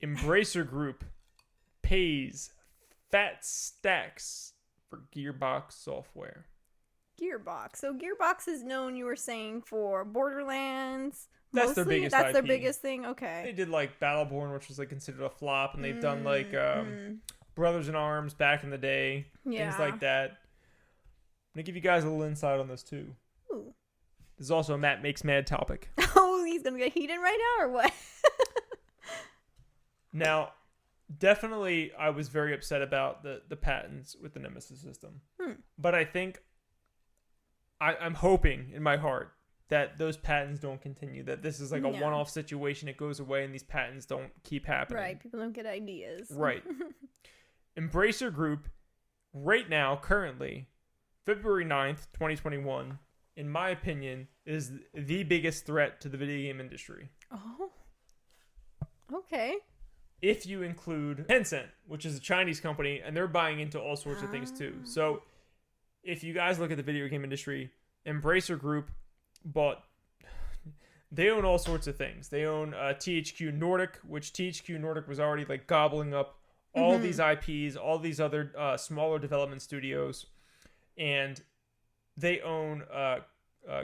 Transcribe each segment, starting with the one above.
Embracer Group pays fat stacks for Gearbox software. Gearbox. So Gearbox is known, you were saying, for Borderlands. That's Mostly? their biggest That's IP. their biggest thing? Okay. They did like Battleborn, which was like considered a flop, and they've done like Brothers in Arms back in the day, things like that. I'm gonna give you guys a little insight on this too. Ooh. This is also a Matt Makes Mad topic. Oh, he's gonna get heated right now, or what? Now, definitely, I was very upset about the patents with the Nemesis system, but I think I'm hoping in my heart that those patents don't continue, that this is like a one-off situation, it goes away, and these patents don't keep happening. Right, people don't get ideas. Right. Embracer Group, right now, currently, February 9th, 2021, in my opinion, is the biggest threat to the video game industry. Oh. Okay. If you include Tencent, which is a Chinese company, and they're buying into all sorts of things too. So, if you guys look at the video game industry, Embracer Group they own all sorts of things. They own THQ Nordic, which THQ Nordic was already like gobbling up all these IPs, all these other smaller development studios, and they own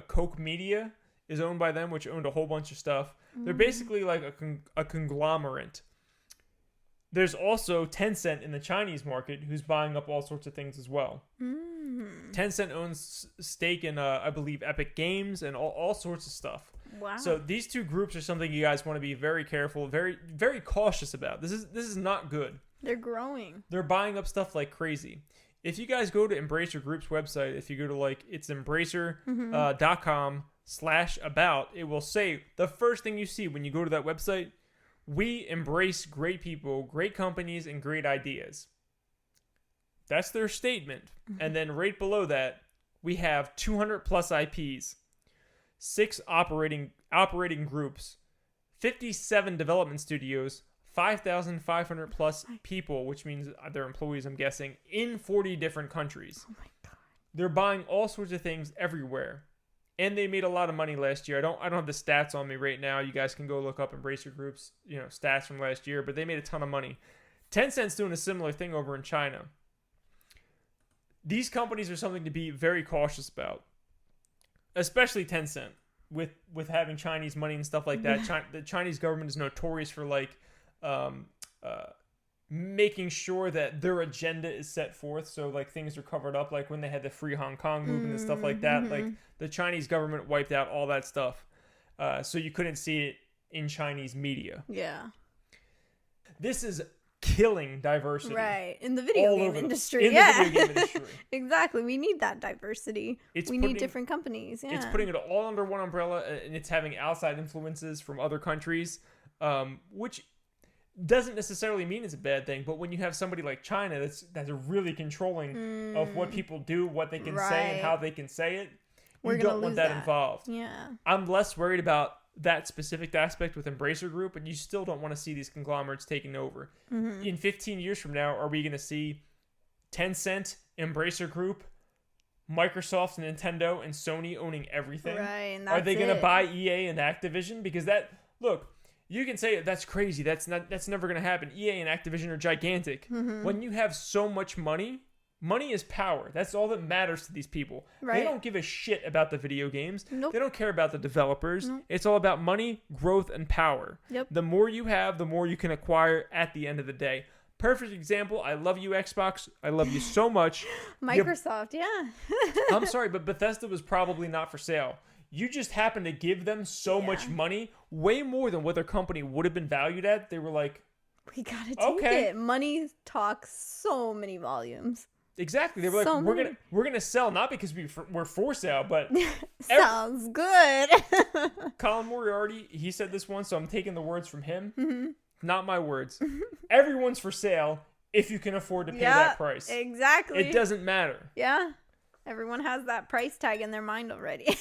Koch Media is owned by them, which owned a whole bunch of stuff. They're basically like a conglomerate. There's also Tencent in the Chinese market, who's buying up all sorts of things as well. Tencent owns stake in, I believe, Epic Games and all sorts of stuff. Wow. So these two groups are something you guys want to be very careful, very, very cautious about. This is not good. They're growing. They're buying up stuff like crazy. If you guys go to Embracer Group's website, if you go to like, it's embracer.com/about, it will say the first thing you see when you go to that website, we embrace great people, great companies, and great ideas. That's their statement. And then right below that, we have 200 plus IPs, 6 operating groups, 57 development studios, 5,500 plus people, which means they're employees, I'm guessing, in 40 different countries. Oh my God. They're buying all sorts of things everywhere. And they made a lot of money last year. I don't have the stats on me right now. You guys can go look up Embracer Group's, stats from last year, but they made a ton of money. Tencent's doing a similar thing over in China. These companies are something to be very cautious about, especially Tencent with having Chinese money and stuff like that. The Chinese government is notorious for making sure that their agenda is set forth, so like things are covered up, like when they had the Free Hong Kong movement and stuff like that. Like the Chinese government wiped out all that stuff, so you couldn't see it in Chinese media. Yeah. This is killing diversity. Right. In the video game industry. The video game industry. Exactly. We need that diversity. We need different companies. Yeah. It's putting it all under one umbrella, and it's having outside influences from other countries, which doesn't necessarily mean it's a bad thing. But when you have somebody like China that's really controlling of what people do, what they can say, and how they can say it, you don't want that involved. Yeah. I'm less worried about that specific aspect with Embracer Group, but you still don't want to see these conglomerates taking over. In 15 years from now, are we going to see Tencent, Embracer Group, Microsoft, Nintendo, and Sony owning everything? Right, and are they going to buy EA and Activision? Because you can say that's crazy. That's never going to happen. EA and Activision are gigantic. When you have so much money is power. That's all that matters to these people. Right. They don't give a shit about the video games. Nope. They don't care about the developers. Nope. It's all about money, growth, and power. Yep. The more you have, the more you can acquire at the end of the day. Perfect example. I love you, Xbox. I love you so much. Microsoft, yeah. I'm sorry, but Bethesda was probably not for sale. You just happened to give them so much money, way more than what their company would have been valued at. They were like, we gotta take it. Money talks so many volumes. Exactly. They were like, we're gonna sell, not because we're for sale, but sounds good. Colin Moriarty, he said this once, so I'm taking the words from him. Not my words. Everyone's for sale if you can afford to pay that price. Exactly. It doesn't matter. Yeah. Everyone has that price tag in their mind already.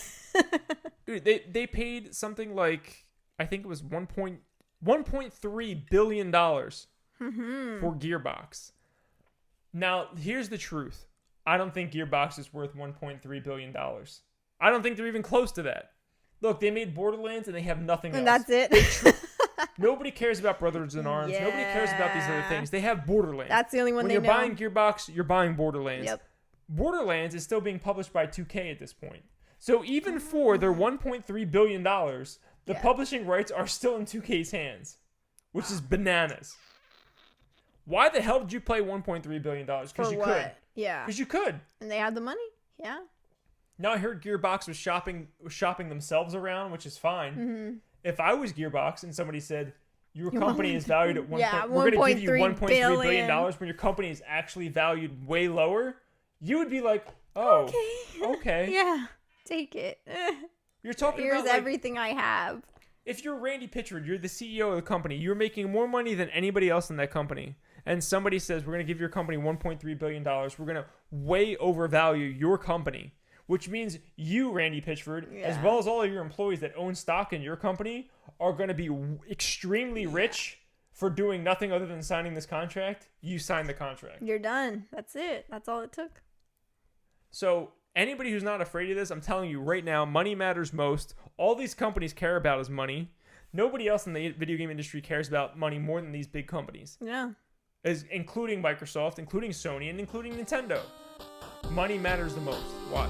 Dude, they paid something like, I think it was $1.3 billion for Gearbox. Now, here's the truth. I don't think Gearbox is worth $1.3 billion. I don't think they're even close to that. Look, they made Borderlands and they have nothing else. And that's it. Nobody cares about Brothers in Arms. Yeah. Nobody cares about these other things. They have Borderlands. That's the only one when they you're know. buying Gearbox, you're buying Borderlands. Yep. Borderlands is still being published by 2K at this point. So even for their $1.3 billion, the publishing rights are still in 2K's hands, which is bananas. Why the hell did you pay $1.3 billion? Because you could. Yeah. Because you could. And they had the money. Yeah. Now I heard Gearbox was shopping themselves around, which is fine. Mm-hmm. If I was Gearbox and somebody said, your company is valued at we're going to give you $1.3 billion billion when your company is actually valued way lower, you would be like, oh, okay. Yeah, take it. You're talking Here's about like, everything I have. if you're Randy Pitchford, you're the CEO of the company, you're making more money than anybody else in that company, and somebody says, we're going to give your company $1.3 billion, we're going to way overvalue your company, which means you, Randy Pitchford, as well as all of your employees that own stock in your company, are going to be extremely rich for doing nothing other than signing this contract. You signed the contract. You're done. That's it. That's all it took. So anybody who's not afraid of this, I'm telling you right now, money matters most. All these companies care about is money. Nobody else in the video game industry cares about money more than these big companies. Yeah. Including Microsoft, including Sony, and including Nintendo. Money matters the most. Watch.